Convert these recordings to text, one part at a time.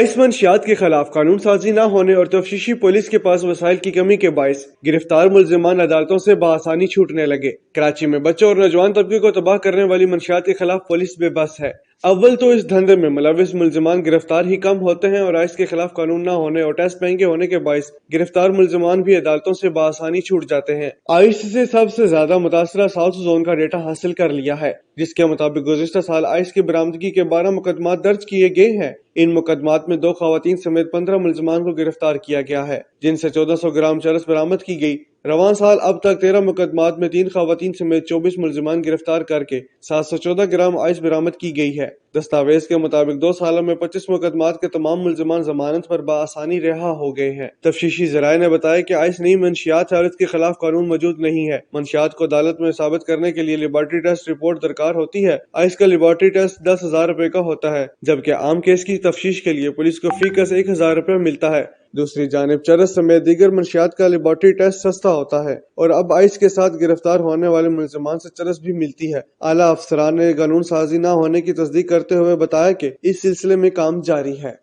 Ice منشیات کے خلاف قانون سازی نہ ہونے اور تفتیشی پولیس کے پاس وسائل کی کمی کے باعث گرفتار ملزمان عدالتوں سے بآسانی چھوٹنے لگے۔ کراچی میں بچوں اور نوجوان طبقے کو تباہ کرنے والی منشیات کے خلاف پولیس بے بس ہے۔ اول تو اس دھندے میں ملوث ملزمان گرفتار ہی کم ہوتے ہیں اور آئس کے خلاف قانون نہ ہونے اور ٹیسٹ مہنگے ہونے کے باعث گرفتار ملزمان بھی عدالتوں سے بآسانی چھوٹ جاتے ہیں۔ آئس سے سب سے زیادہ متاثرہ ساؤتھ زون کا ڈیٹا حاصل کر لیا ہے، جس کے مطابق گزشتہ سال آئس کی برآمدگی کے 12 مقدمات درج کیے گئے ہیں۔ ان مقدمات میں 2 خواتین سمیت 15 ملزمان کو گرفتار کیا گیا ہے، جن سے 1400 گرام چرس برآمد کی گئی۔ رواں سال اب تک 13 مقدمات میں 3 خواتین سمیت 24 ملزمان گرفتار کر کے 714 گرام آئس برآمد کی گئی ہے۔ دستاویز کے مطابق 2 سالوں میں 25 مقدمات کے تمام ملزمان ضمانت پر بآسانی رہا ہو گئے ہیں۔ تفتیشی ذرائع نے بتایا کہ آئس نئی منشیات ہے اور اس کے خلاف قانون موجود نہیں ہے۔ منشیات کو عدالت میں ثابت کرنے کے لیے لیبارٹری ٹیسٹ رپورٹ درکار ہوتی ہے۔ آئس کا لیبارٹری ٹیسٹ 10,000 روپے کا ہوتا ہے، جبکہ عام کیس کی تفتیش کے لیے پولیس کو فی کس 1,000 روپے ملتا ہے۔ دوسری جانب چرس سمیت دیگر منشیات کا لیبارٹری ٹیسٹ سستا ہوتا ہے اور اب آئس کے ساتھ گرفتار ہونے والے ملزمان سے چرس بھی ملتی ہے۔ اعلیٰ افسران نے قانون سازی نہ ہونے کی تصدیق کرتے ہوئے بتایا کہ اس سلسلے میں کام جاری ہے۔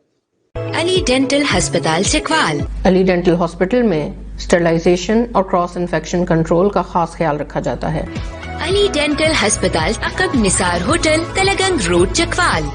علی ڈینٹل ہسپتال چکوال۔ علی ڈینٹل ہاسپٹل میں اسٹرلائزیشن اور کراس انفیکشن کنٹرول کا خاص خیال رکھا جاتا ہے۔ علی ڈینٹل ہسپتال عقب نثار ہوٹل، تلگنگ روڈ، چکوال۔